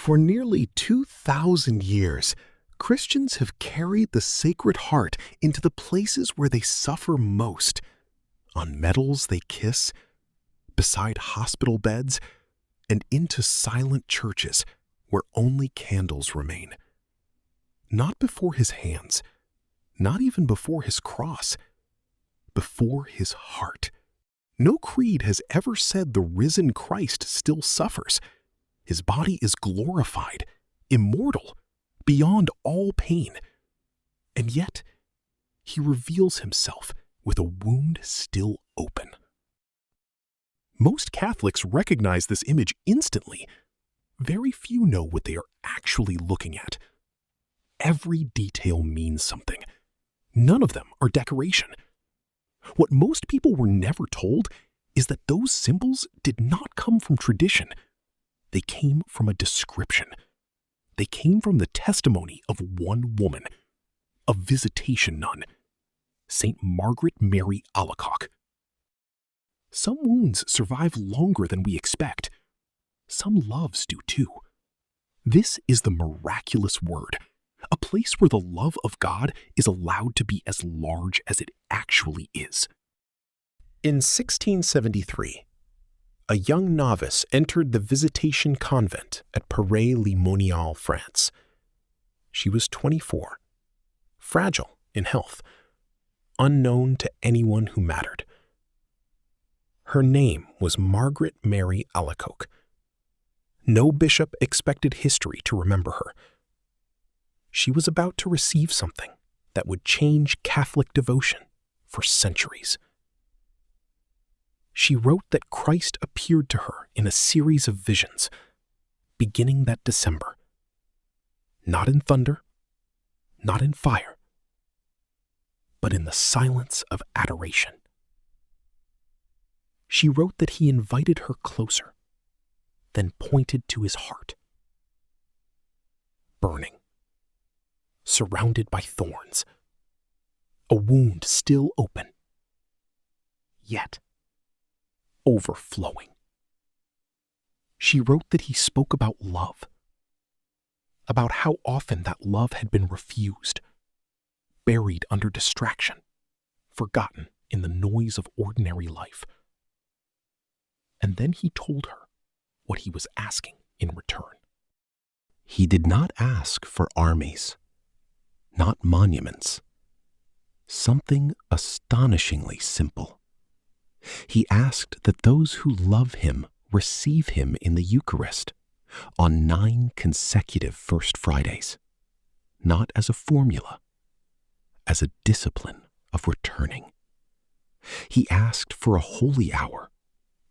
For nearly 2,000 years, Christians have carried the Sacred Heart into the places where they suffer most, on medals they kiss, beside hospital beds, and into silent churches where only candles remain. Not before his hands, not even before his cross, before his heart. No creed has ever said the risen Christ still suffers. His body is glorified, immortal, beyond all pain. And yet, he reveals himself with a wound still open. Most Catholics recognize this image instantly. Very few know what they are actually looking at. Every detail means something. None of them are decoration. What most people were never told is that those symbols did not come from tradition. They came from a description. They came from the testimony of one woman, a Visitation nun, Saint Margaret Mary Alacoque. Some wounds survive longer than we expect. Some loves do too. This is the miraculous word, a place where the love of God is allowed to be as large as it actually is. In 1673, a young novice entered the Visitation convent at Paray-le-Monial, France. She was 24, fragile in health, unknown to anyone who mattered. Her name was Margaret Mary Alacoque. No bishop expected history to remember her. She was about to receive something that would change Catholic devotion for centuries. She wrote that Christ appeared to her in a series of visions, beginning that December. Not in thunder, not in fire, but in the silence of adoration. She wrote that he invited her closer, then pointed to his heart. Burning, surrounded by thorns, a wound still open, yet overflowing. She wrote that he spoke about love, about how often that love had been refused, buried under distraction, forgotten in the noise of ordinary life. And then he told her what he was asking in return. He did not ask for armies, not monuments, something astonishingly simple. He asked that those who love him receive him in the Eucharist on 9 consecutive First Fridays, not as a formula, as a discipline of returning. He asked for a holy hour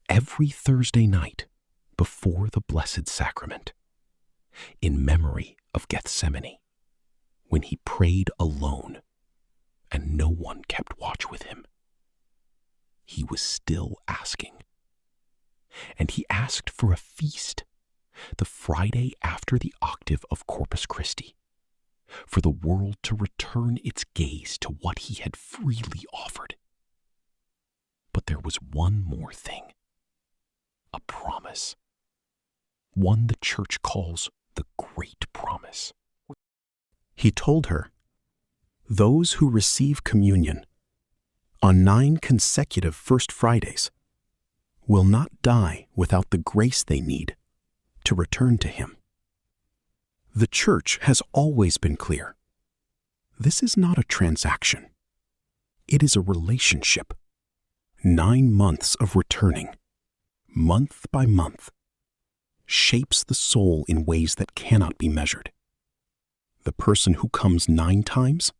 every Thursday night before the Blessed Sacrament, in memory of Gethsemane, when he prayed alone and no one kept watch with him. He was still asking. And he asked for a feast, the Friday after the octave of Corpus Christi, for the world to return its gaze to what he had freely offered. But there was one more thing, a promise, one the Church calls the Great Promise. He told her, those who receive communion on 9 consecutive First Fridays will not die without the grace they need to return to him. The Church has always been clear. This is not a transaction. It is a relationship. 9 months of returning, month by month, shapes the soul in ways that cannot be measured. The person who comes 9 times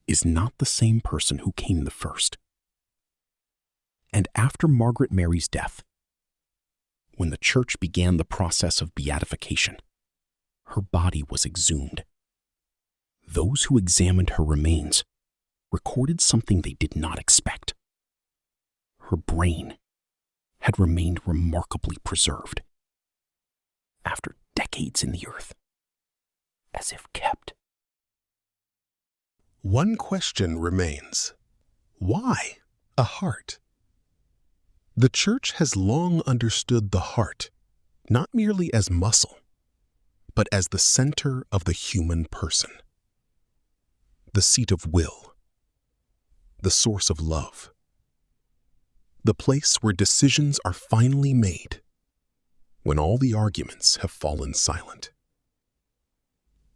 is not the same person who came the first. And after Margaret Mary's death, when the Church began the process of beatification, her body was exhumed. Those who examined her remains recorded something they did not expect. Her brain had remained remarkably preserved after decades in the earth, as if kept. One question remains. Why a heart? The Church has long understood the heart not merely as muscle, but as the center of the human person, the seat of will, the source of love, the place where decisions are finally made when all the arguments have fallen silent.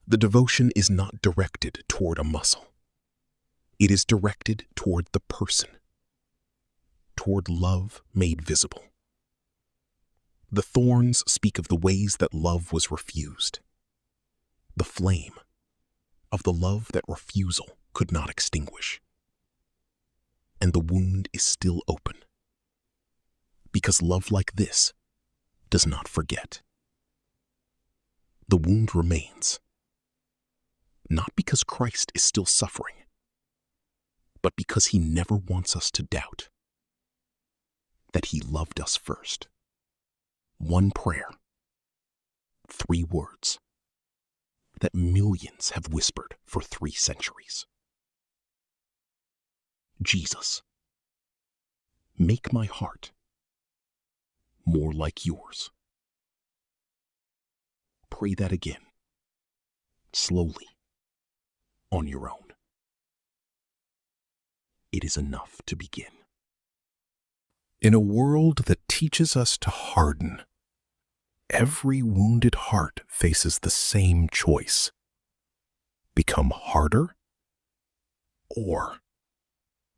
The devotion is not directed toward a muscle. It is directed toward the person, toward love made visible. The thorns speak of the ways that love was refused, the flame of the love that refusal could not extinguish. And the wound is still open, because love like this does not forget. The wound remains, not because Christ is still suffering, but because he never wants us to doubt that he loved us first. One prayer, 3 words that millions have whispered for 3 centuries. Jesus, make my heart more like yours. Pray that again, slowly, on your own. It is enough to begin. In a world that teaches us to harden, every wounded heart faces the same choice: become harder or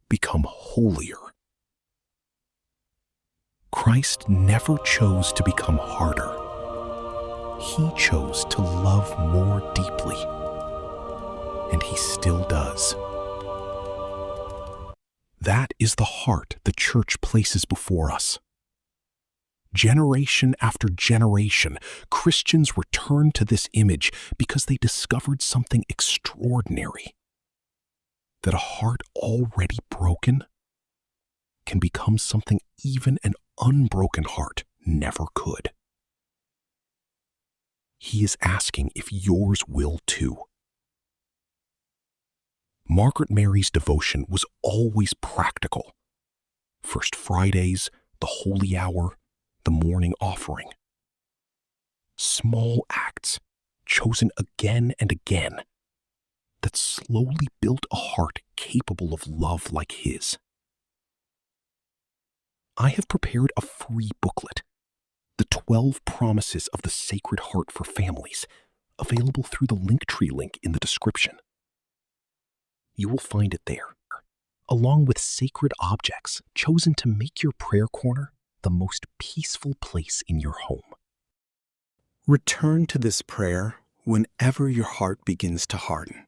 become holier. Christ never chose to become harder. He chose to love more deeply, and he still does. That is the heart the Church places before us. Generation after generation, Christians return to this image because they discovered something extraordinary: that a heart already broken can become something even an unbroken heart never could. He is asking if yours will too. Margaret Mary's devotion was always practical. First Fridays, the Holy Hour, the morning offering. Small acts, chosen again and again, that slowly built a heart capable of love like his. I have prepared a free booklet, The 12 Promises of the Sacred Heart for Families, available through the Linktree link in the description. You will find it there, along with sacred objects chosen to make your prayer corner the most peaceful place in your home. Return to this prayer whenever your heart begins to harden.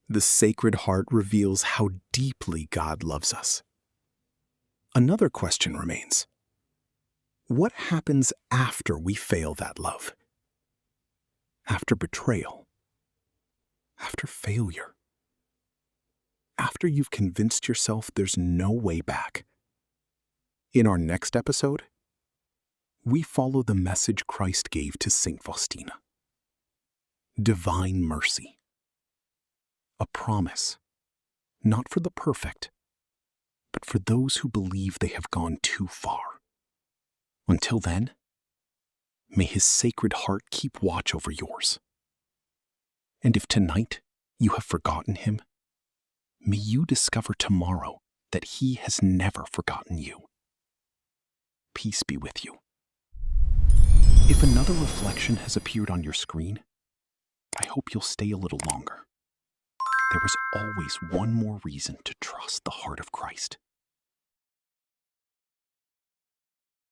The Sacred Heart reveals how deeply God loves us. Another question remains: what happens after we fail that love? After betrayal? After failure? After you've convinced yourself there's no way back? In our next episode, we follow the message Christ gave to Saint Faustina. Divine mercy. A promise, not for the perfect, but for those who believe they have gone too far. Until then, may his Sacred Heart keep watch over yours. And if tonight you have forgotten him, may you discover tomorrow that he has never forgotten you. Peace be with you. If another reflection has appeared on your screen, I hope you'll stay a little longer. There is always one more reason to trust the heart of Christ.